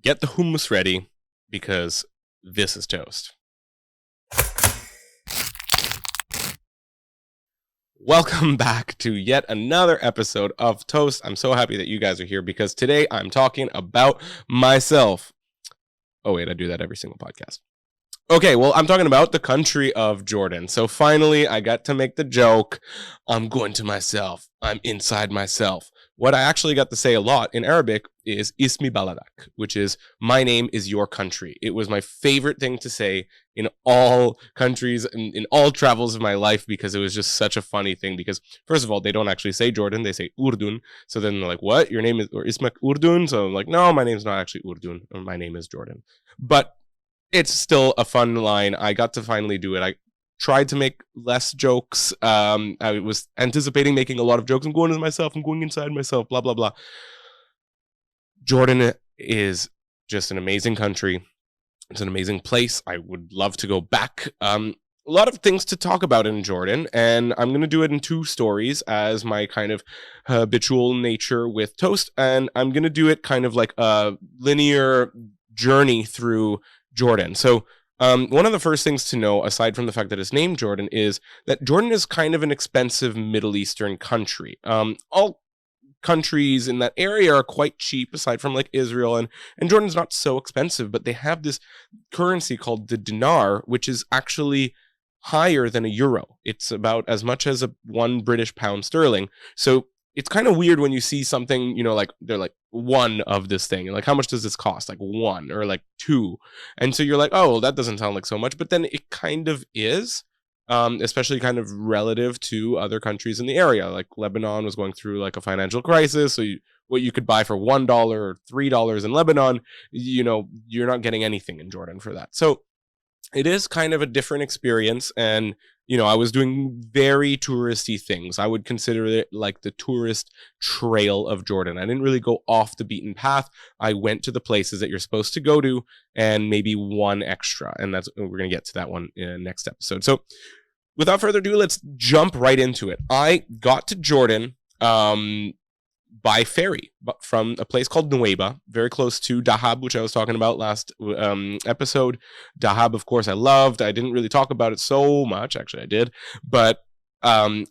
Get the hummus ready because this is toast. Welcome back to yet another episode of Toast. I'm so happy that you guys are here because today I'm talking about myself. Oh, wait, I do that every single podcast. Okay, well, I'm talking about the country of Jordan. So finally, I got to make the joke. I'm going to myself. I'm inside myself. What I actually got to say a lot in Arabic is Ismi baladak, which is my name is your country. It was my favorite thing to say in all countries, in all travels of my life, because it was just such a funny thing. Because first of all, they don't actually say Jordan, they say Urdun. So then they're like, what? Your name is or Ismak Urdun? So I'm like, no, my name's not actually Urdun, or my name is Jordan. But it's still a fun line. I got to finally do it. I tried to make less jokes. I was anticipating making a lot of jokes. I'm going to myself. I'm going inside myself. Blah, blah, blah. Jordan is just an amazing country. It's an amazing place. I would love to go back. A lot of things to talk about in Jordan, and I'm going to do it in two stories as my kind of habitual nature with Toast, and I'm going to do it kind of like a linear journey through Jordan. So one of the first things to know, aside from the fact that it's named Jordan, is that Jordan is kind of an expensive Middle Eastern country. All countries in that area are quite cheap, aside from like Israel, and Jordan's not so expensive, but they have this currency called the dinar, which is actually higher than a euro. It's about as much as a 1 British pound sterling. So it's kind of weird when you see something, like they're like one of this thing. And like, how much does this cost? Like one or like two. And so you're like, oh, well, that doesn't sound like so much. But then it kind of is, especially kind of relative to other countries in the area. Like Lebanon was going through like a financial crisis. So what you could buy for $1 or $3 in Lebanon, you're not getting anything in Jordan for that. So it is kind of a different experience. And I was doing very touristy things. I would consider it like the tourist trail of Jordan. I didn't really go off the beaten path. I went to the places that you're supposed to go to and maybe one extra. And we're going to get to that one in the next episode. So without further ado, let's jump right into it. I got to Jordan by ferry from a place called Nuweiba, very close to Dahab, which I was talking about last episode. Dahab, of course, I loved. I didn't really talk about it so much. Actually, I did. But I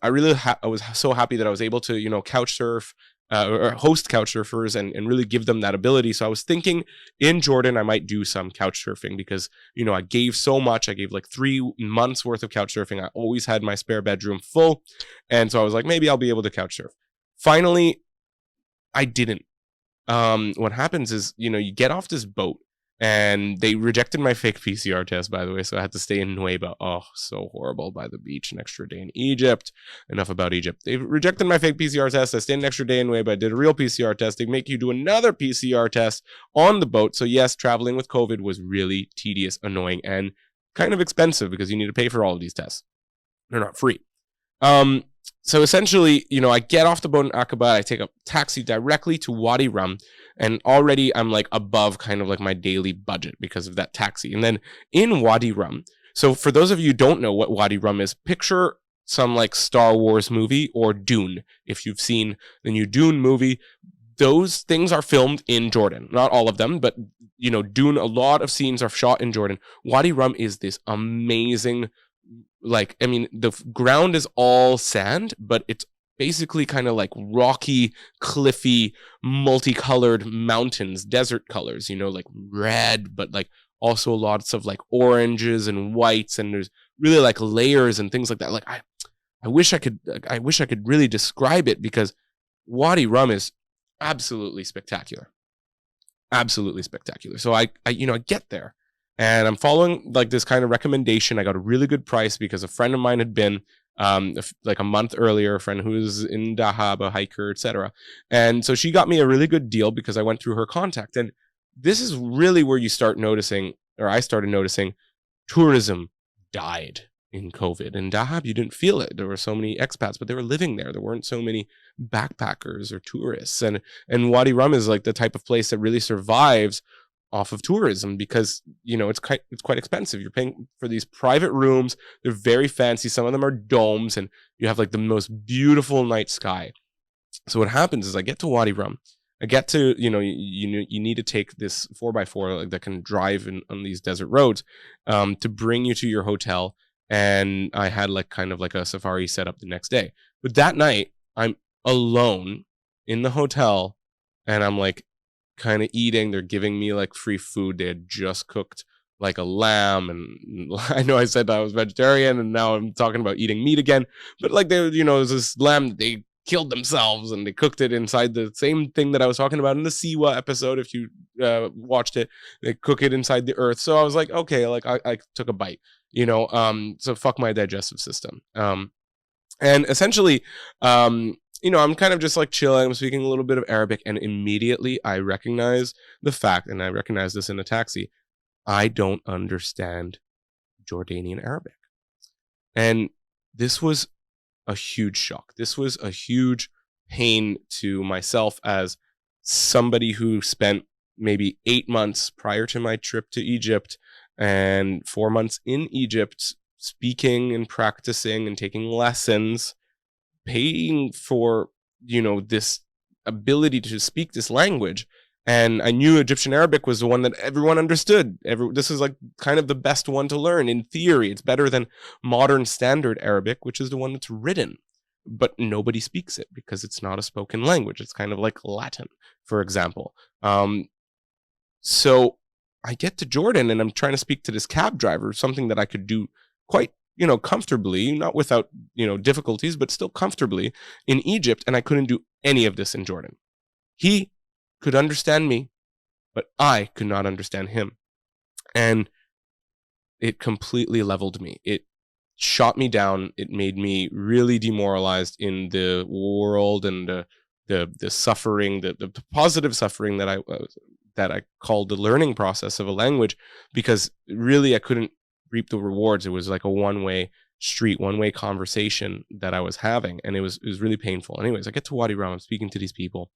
was so happy that I was able to, couch surf or host couch surfers and really give them that ability. So I was thinking in Jordan, I might do some couch surfing because, I gave so much. I gave like 3 months worth of couch surfing. I always had my spare bedroom full. And so I was like, maybe I'll be able to couch surf. Finally, I didn't. What happens is, you get off this boat and they rejected my fake PCR test, by the way. So I had to stay in Nuweiba. Oh, so horrible, by the beach, an extra day in Egypt. Enough about Egypt. They rejected my fake PCR test. I stayed an extra day in Nuweiba. I did a real PCR test. They make you do another PCR test on the boat. So yes, traveling with COVID was really tedious, annoying, and kind of expensive because you need to pay for all of these tests. They're not free. So essentially, I get off the boat in Aqaba, I take a taxi directly to Wadi Rum, and already I'm like above kind of like my daily budget because of that taxi. And then in Wadi Rum, so for those of you who don't know what Wadi Rum is, picture some like Star Wars movie or Dune. If you've seen the new Dune movie, those things are filmed in Jordan. Not all of them, but Dune, a lot of scenes are shot in Jordan. Wadi Rum is this amazing, the ground is all sand, but it's basically kind of like rocky, cliffy, multicolored mountains, desert colors, like red, but like also lots of like oranges and whites, and there's really like layers and things like that. Like I wish I could really describe it because Wadi Rum is absolutely spectacular. Absolutely spectacular. So I get there. And I'm following like this kind of recommendation. I got a really good price because a friend of mine had been like a month earlier, a friend who was in Dahab, a hiker, etc. And so she got me a really good deal because I went through her contact. And this is really where you start noticing, or I started noticing, tourism died in COVID. In Dahab, you didn't feel it. There were so many expats, but they were living there. There weren't so many backpackers or tourists. And Wadi Rum is like the type of place that really survives off of tourism because it's quite expensive. You're paying for these private rooms. They're very fancy. Some of them are domes, and you have like the most beautiful night sky. So what happens is I get to Wadi Rum, I get to, you need to take this 4x4 like, that can drive on these desert roads to bring you to your hotel. And I had like kind of like a safari set up the next day. But that night, I'm alone in the hotel and I'm like kind of eating. They're giving me like free food. They had just cooked like a lamb. And I know I said I was vegetarian and now I'm talking about eating meat again. But like there's this lamb that they killed themselves and they cooked it inside the same thing that I was talking about in the Siwa episode. If you watched it, they cook it inside the earth. So I was like, okay, like I took a bite, so fuck my digestive system. And essentially, I'm kind of just like chilling. I'm speaking a little bit of Arabic, and immediately I recognize the fact, and I recognize this in a taxi, I don't understand Jordanian Arabic. And this was a huge shock. This was a huge pain to myself as somebody who spent maybe 8 months prior to my trip to Egypt and 4 months in Egypt speaking and practicing and taking lessons, paying for, this ability to speak this language. And I knew Egyptian Arabic was the one that everyone understood. This is like kind of the best one to learn in theory. It's better than modern standard Arabic, which is the one that's written. But nobody speaks it because it's not a spoken language. It's kind of like Latin, for example. So I get to Jordan and I'm trying to speak to this cab driver, something that I could do quite, comfortably, not without, difficulties, but still comfortably in Egypt. And I couldn't do any of this in Jordan. He could understand me, but I could not understand him. And it completely leveled me. It shot me down. It made me really demoralized in the world and the suffering, the positive suffering that I called the learning process of a language, because really I couldn't reap the rewards. It was like a one-way street, one-way conversation that I was having, and it was really painful. Anyways, I get to Wadi Rum, I'm speaking to these people,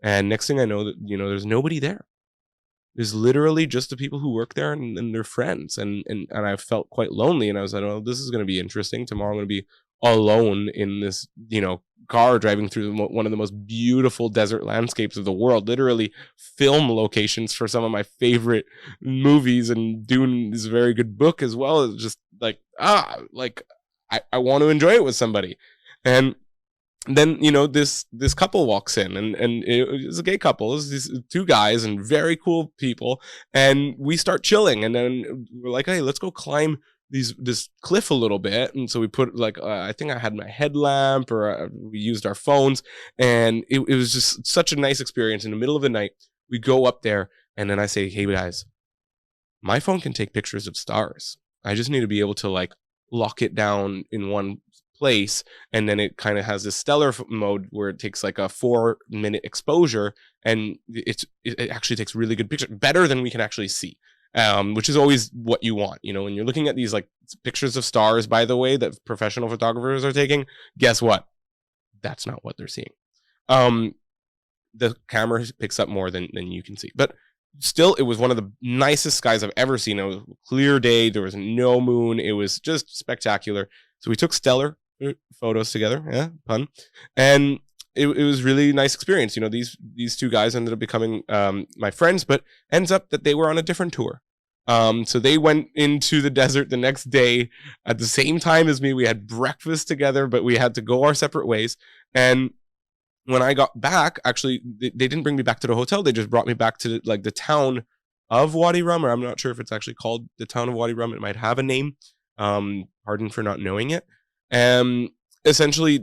and next thing I know that, there's nobody there. There's literally just the people who work there and their friends. And I felt quite lonely. And I was like, oh, this is going to be interesting. Tomorrow I'm going to be alone in this, car driving through one of the most beautiful desert landscapes of the world. Literally film locations for some of my favorite movies. And Dune is a very good book as well. It's just like, I want to enjoy it with somebody. And then this couple walks in, and it was a gay couple. It was these two guys and very cool people, and we start chilling, and then we're like, hey, let's go climb this cliff a little bit. And so we put like I think I had my headlamp, or we used our phones, and it was just such a nice experience. In the middle of the night, we go up there, and then I say, hey guys, my phone can take pictures of stars. I just need to be able to like lock it down in one place, and then it kind of has this stellar mode where it takes like a 4-minute exposure, and it actually takes really good pictures, better than we can actually see, which is always what you want, when you're looking at these like pictures of stars, by the way, that professional photographers are taking. Guess what? That's not what they're seeing. The camera picks up more than you can see, but still, it was one of the nicest skies I've ever seen. It was a clear day. There was no moon. It was just spectacular. So we took stellar photos together, yeah, pun, and it was really nice experience. These two guys ended up becoming my friends, but ends up that they were on a different tour. So they went into the desert the next day at the same time as me. We had breakfast together, but we had to go our separate ways. And when I got back, actually, they didn't bring me back to the hotel. They just brought me back to like the town of Wadi Rum, or I'm not sure if it's actually called the town of Wadi Rum. It might have a name. Pardon for not knowing it. Essentially,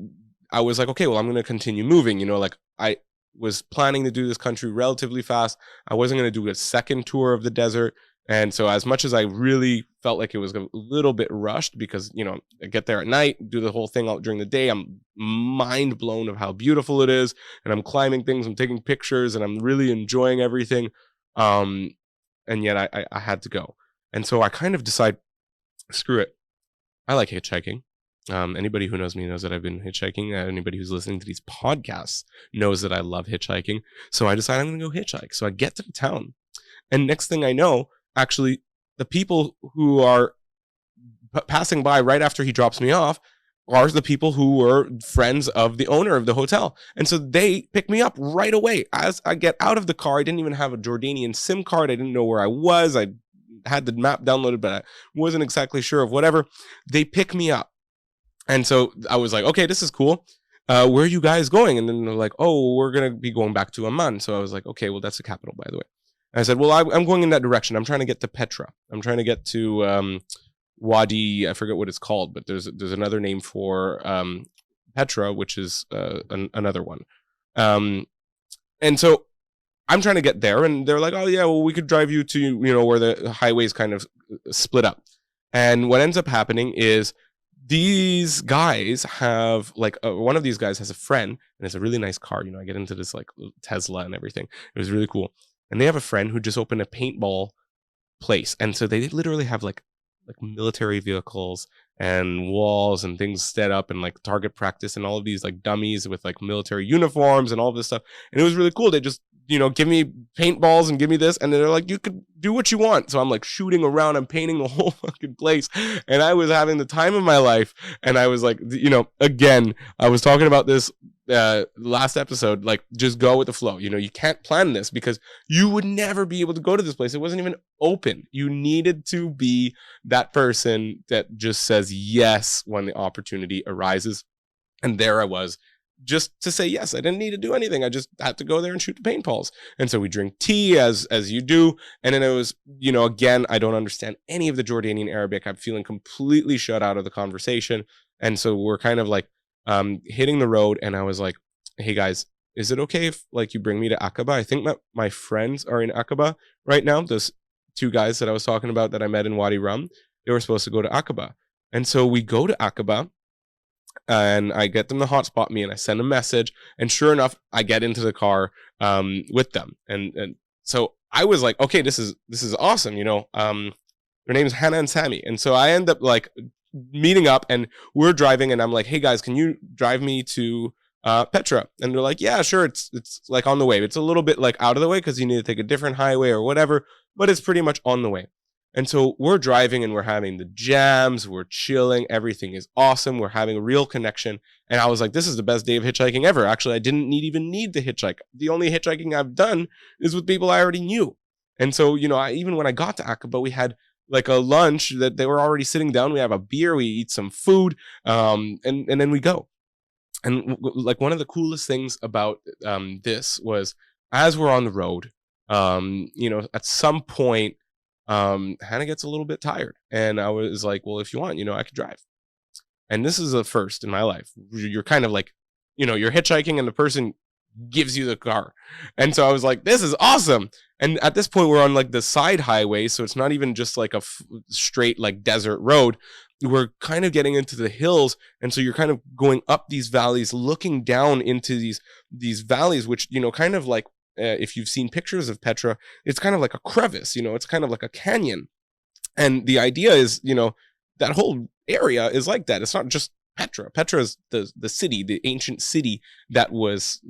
I was like, okay, well, I'm going to continue moving. Like I was planning to do this country relatively fast. I wasn't going to do a second tour of the desert. And so as much as I really felt like it was a little bit rushed, because, I get there at night, do the whole thing out during the day, I'm mind blown of how beautiful it is. And I'm climbing things, I'm taking pictures, and I'm really enjoying everything. And yet I had to go. And so I kind of decide, screw it. I like hitchhiking. Anybody who knows me knows that I've been hitchhiking. Anybody who's listening to these podcasts knows that I love hitchhiking. So I decide I'm going to go hitchhike. So I get to the town. And next thing I know, actually, the people who are passing by right after he drops me off are the people who were friends of the owner of the hotel. And so they picked me up right away. As I get out of the car, I didn't even have a Jordanian SIM card. I didn't know where I was. I had the map downloaded, but I wasn't exactly sure of whatever. They pick me up. And so I was like, okay, this is cool. Where are you guys going? And then they're like, oh, we're going to be going back to Amman. So I was like, okay, well, that's the capital, by the way. And I said, well, I'm going in that direction. I'm trying to get to Petra. I'm trying to get to Wadi, I forget what it's called, but there's another name for Petra, which is another one. And so I'm trying to get there, and they're like, oh, yeah, well, we could drive you to, where the highways kind of split up. And what ends up happening is these guys have, like, one of these guys has a friend, and it's a really nice car. I get into this, like, Tesla and everything. It was really cool. And they have a friend who just opened a paintball place. And so they literally have, like military vehicles and walls and things set up and like target practice and all of these like dummies with like military uniforms and all of this stuff. And it was really cool. They just, give me paintballs and give me this. And they're like, you could do what you want. So I'm like shooting around. I'm painting the whole fucking place. And I was having the time of my life. And I was like, again, I was talking about this last episode, like just go with the flow. You can't plan this because you would never be able to go to this place. It wasn't even open. You needed to be that person that just says yes when the opportunity arises. And there I was, just to say yes. I didn't need to do anything. I just had to go there and shoot the paintballs. And so we drink tea as you do. And then it was, again, I don't understand any of the Jordanian Arabic. I'm feeling completely shut out of the conversation. And so we're kind of like hitting the road, and I was like, hey guys, is it okay if like you bring me to Aqaba? I think that my friends are in Aqaba right now. Those two guys that I was talking about that I met in Wadi Rum, they were supposed to go to Aqaba. And so we go to Aqaba, and I get them to hotspot me, and I send a message, and sure enough, I get into the car with them. And so I was like, okay, this is awesome. Their names Hannah and Sammy. And so I end up like meeting up, and we're driving, and I'm like, hey guys, can you drive me to Petra? And they're like, yeah, sure. It's like on the way. It's a little bit like out of the way because you need to take a different highway or whatever, but it's pretty much on the way. And so we're driving, and we're having the jams, we're chilling, everything is awesome, we're having a real connection. And I was like, this is the best day of hitchhiking ever. Actually, I didn't even need to hitchhike. The only hitchhiking I've done is with people I already knew. And so, even when I got to Aqaba, we had like a lunch that they were already sitting down. We have a beer, we eat some food, and then we go. And like one of the coolest things about this was as we're on the road, at some point, Hannah gets a little bit tired, and I was like, well, if you want, I could drive. And this is a first in my life. You're kind of like, you're hitchhiking and the person gives you the car. And so I was like, this is awesome. And at this point we're on like the side highway, so it's not even just like a straight like desert road. We're kind of getting into the hills, and so you're kind of going up these valleys, looking down into these valleys, which kind of like if you've seen pictures of Petra, it's kind of like a crevice, it's kind of like a canyon. And the idea is, that whole area is like that. It's not just Petra. Petra is the city, the ancient city that was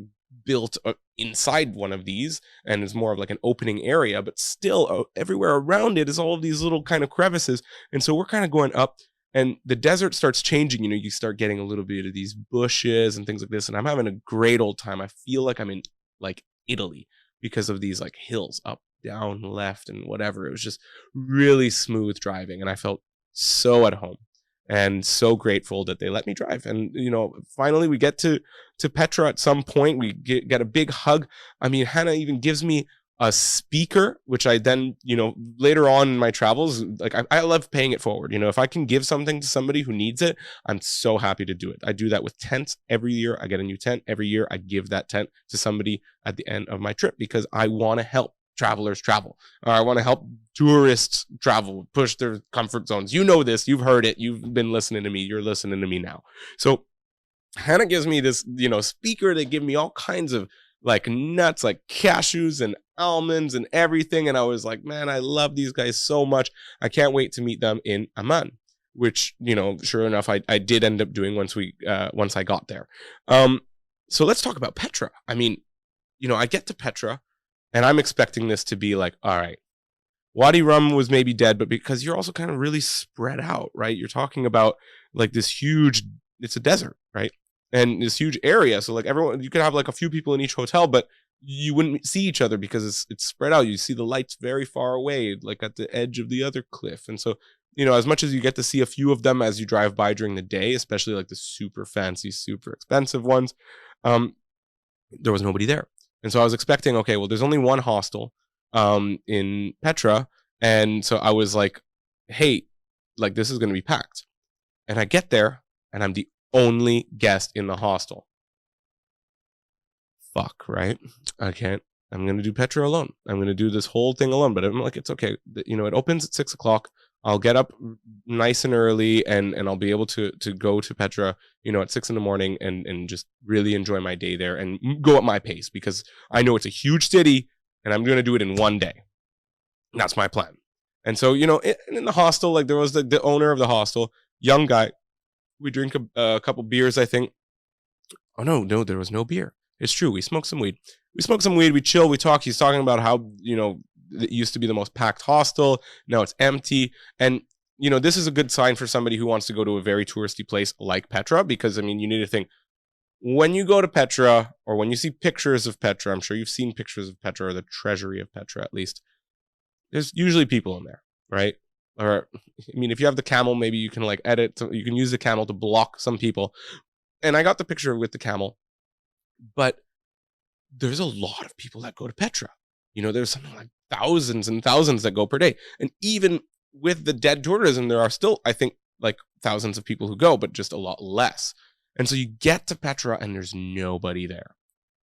built inside one of these, and is more of like an opening area, but still everywhere around it is all of these little kind of crevices. And so we're kind of going up, and the desert starts changing. You start getting a little bit of these bushes and things like this, and I'm having a great old time. I feel like I'm in like Italy because of these like hills, up, down, left, and whatever. It was just really smooth driving, and I felt so at home and so grateful that they let me drive. And finally we get to Petra. At some point we get a big hug. I mean, Hannah even gives me a speaker, which I then later on in my travels, like I love paying it forward. If I can give something to somebody who needs it, I'm so happy to do it. I do that with tents. Every year I get a new tent. Every year I give that tent to somebody at the end of my trip, because I want to help travelers travel. I want to help tourists travel, push their comfort zones. This, you've heard it, you've been listening to me, you're listening to me now. So Hannah gives me this speaker. They give me all kinds of like nuts, like cashews and almonds and everything. And I was like, man, I love these guys so much. I can't wait to meet them in Amman, which, sure enough, I did end up doing once I got there. So let's talk about Petra. I mean, I get to Petra, and I'm expecting this to be like, all right, Wadi Rum was maybe dead, but because you're also kind of really spread out, right? You're talking about like this huge it's a desert, right? And this huge area. So like everyone, you could have like a few people in each hotel, but you wouldn't see each other because it's spread out. You see the lights very far away, like at the edge of the other cliff. And so, as much as you get to see a few of them as you drive by during the day, especially like the super fancy, super expensive ones, there was nobody there. And so I was expecting, okay, well, there's only one hostel in Petra. And so I was like, hey, like this is going to be packed. And I get there and I'm the only guest in the hostel. Fuck, right? I can't. I'm going to do Petra alone. I'm going to do this whole thing alone. But I'm like, it's okay. It opens at 6:00. I'll get up nice and early and I'll be able to go to Petra, at 6 a.m. and just really enjoy my day there and go at my pace because I know it's a huge city and I'm going to do it in one day. And that's my plan. And so, in the hostel, like there was the owner of the hostel, young guy. We drink a couple beers, I think. Oh, no, there was no beer. It's true. We smoked some weed. We chill, we talk. He's talking about how, it used to be the most packed hostel. Now it's empty. And, this is a good sign for somebody who wants to go to a very touristy place like Petra, because, you need to think, when you go to Petra or when you see pictures of Petra, I'm sure you've seen pictures of Petra or the treasury of Petra, at least. There's usually people in there, right? Or, if you have the camel, maybe you can edit. So you can use the camel to block some people. And I got the picture with the camel. But there's a lot of people that go to Petra. There's something like thousands and thousands that go per day. And even with the dead tourism, there are still, I think, like thousands of people who go, but just a lot less. And so you get to Petra and there's nobody there.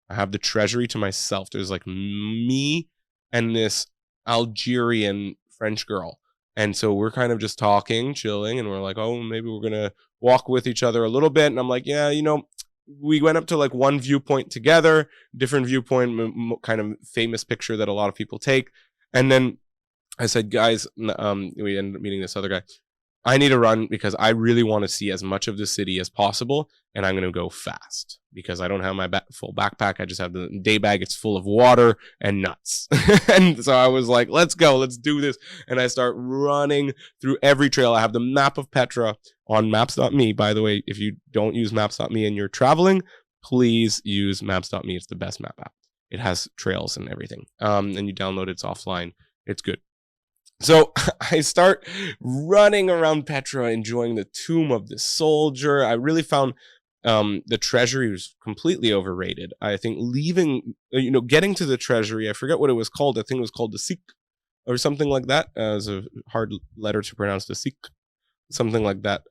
I have the treasury to myself. There's like me and this Algerian French girl. And so we're kind of just talking, chilling, and we're like, oh, maybe we're going to walk with each other a little bit. And I'm like, yeah, we went up to like one viewpoint together, different viewpoint, kind of famous picture that a lot of people take. And then I said, guys, we ended up meeting this other guy. I need to run because I really want to see as much of the city as possible. And I'm going to go fast because I don't have my full backpack. I just have the day bag. It's full of water and nuts. And so I was like, let's go. Let's do this. And I start running through every trail. I have the map of Petra on maps.me. By the way, if you don't use maps.me and you're traveling, please use maps.me. It's the best map app. It has trails and everything. And you download it. It's offline. It's good. So I start running around Petra, enjoying the tomb of the soldier. I really found the treasury was completely overrated. I think getting to the treasury, I forget what it was called. I think it was called the Sikh or something like that. It was a hard letter to pronounce, the Sikh, something like that,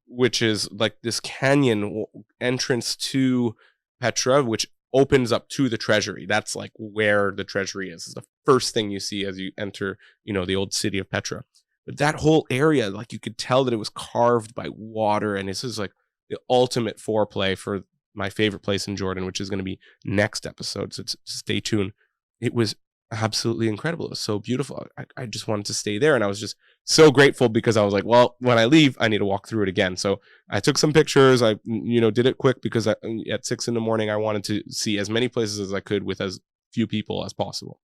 which is like this canyon entrance to Petra, which opens up to the treasury. That's like where the treasury is. It's the first thing you see as you enter, the old city of Petra. But that whole area, like you could tell that it was carved by water. And this is like the ultimate foreplay for my favorite place in Jordan, which is going to be next episode. So stay tuned. It was absolutely incredible. It was so beautiful. I just wanted to stay there. And I was just so grateful because I was like, well, when I leave, I need to walk through it again. So I took some pictures. I, did it quick because at 6 a.m, I wanted to see as many places as I could with as few people as possible.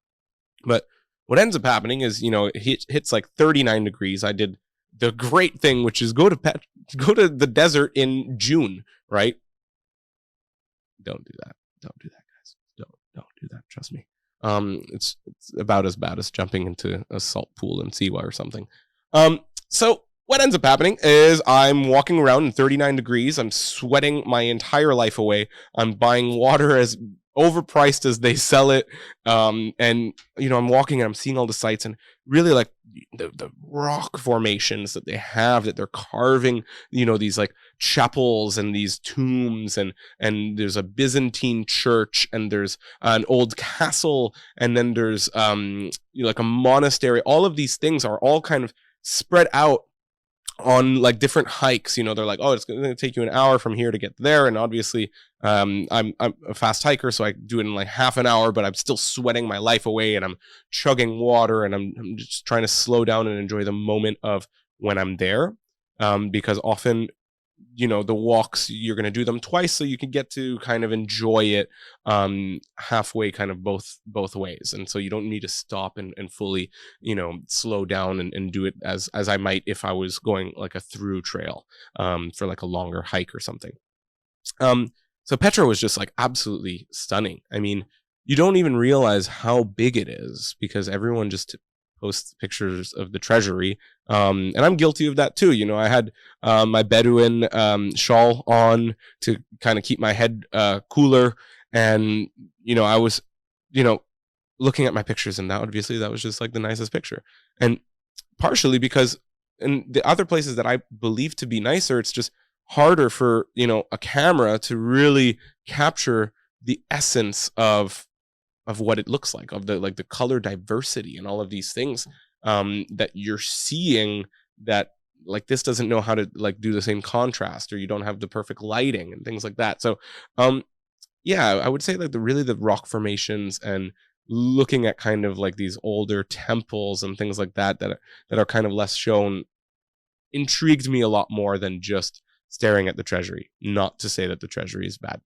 But what ends up happening is, it hits like 39 degrees. I did the great thing, which is go to the desert in June, right? Don't do that. Don't do that, guys. Don't do that. Trust me. It's about as bad as jumping into a salt pool in Siwa or something. So what ends up happening is I'm walking around in 39 degrees. I'm sweating my entire life away. I'm buying water as overpriced as they sell it. And, I'm walking and I'm seeing all the sites and really like the rock formations that they have, that they're carving, these like chapels and these tombs and there's a Byzantine church and there's an old castle and then there's like a monastery. All of these things are all kind of spread out on like different hikes. They're like, oh, it's going to take you an hour from here to get there. And obviously I'm a fast hiker, so I do it in like half an hour, but I'm still sweating my life away and I'm chugging water and I'm just trying to slow down and enjoy the moment of when I'm there. Because often the walks, you're going to do them twice so you can get to kind of enjoy it halfway, kind of both ways. And so you don't need to stop and fully slow down and do it as I might if I was going like a through trail for like a longer hike or something. So Petra was just like absolutely stunning. I mean, you don't even realize how big it is because everyone just posts pictures of the treasury. And I'm guilty of that too. I had my Bedouin shawl on to kind of keep my head cooler. And, I was, looking at my pictures, and obviously that was just like the nicest picture. And partially because in the other places that I believe to be nicer, it's just harder for, a camera to really capture the essence of what it looks like, of the color diversity and all of these things that you're seeing, that like this doesn't know how to like do the same contrast, or you don't have the perfect lighting and things like that. So yeah, I would say like the rock formations and looking at kind of like these older temples and things like that are kind of less shown intrigued me a lot more than just staring at the treasury. Not to say that the treasury is bad,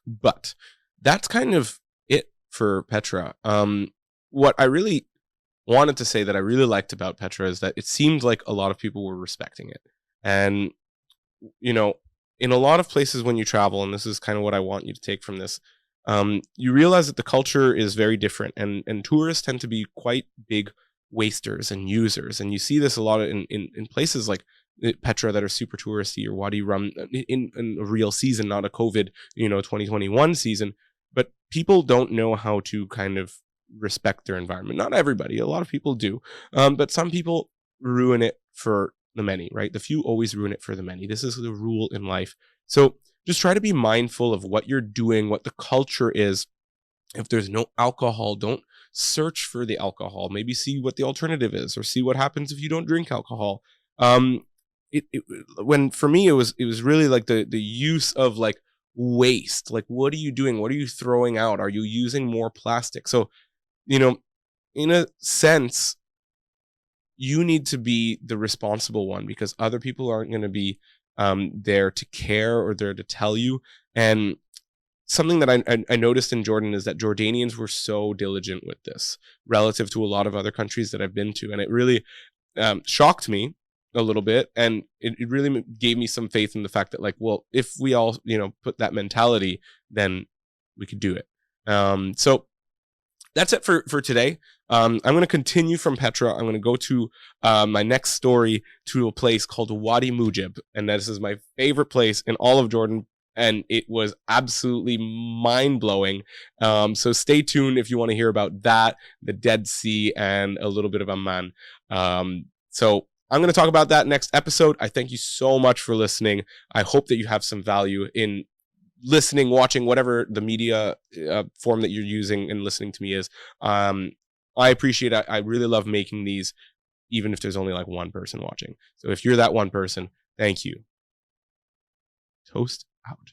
but that's kind of it for Petra. What I really wanted to say that I really liked about Petra is that it seemed like a lot of people were respecting it. And, in a lot of places when you travel, and this is kind of what I want you to take from this, you realize that the culture is very different, and tourists tend to be quite big wasters and users. And you see this a lot in places like Petra that are super touristy, or Wadi Rum in a real season, not a COVID, 2021 season. But people don't know how to kind of respect their environment. Not everybody, a lot of people do. But some people ruin it for the many, right? The few always ruin it for the many. This is the rule in life. So just try to be mindful of what you're doing, what the culture is. If there's no alcohol, don't search for the alcohol. Maybe see what the alternative is, or see what happens if you don't drink alcohol. When for me it was really like the use of like waste. Like, what are you doing? What are you throwing out? Are you using more plastic? So, in a sense, you need to be the responsible one, because other people aren't going to be there to care or there to tell you. And something that I noticed in Jordan is that Jordanians were so diligent with this relative to a lot of other countries that I've been to. And it really shocked me a little bit. And it really gave me some faith in the fact that, like, well, if we all, put that mentality, then we could do it. So that's it for today. I'm going to continue from Petra. I'm going to go to my next story, to a place called Wadi Mujib. And this is my favorite place in all of Jordan. And it was absolutely mind-blowing. So stay tuned if you want to hear about that, the Dead Sea, and a little bit of Amman. So I'm going to talk about that next episode. I thank you so much for listening. I hope that you have some value in listening, watching, whatever the media form that you're using and listening to me is. I appreciate it. I really love making these, even if there's only like one person watching. So if you're that one person, thank you. Toast out.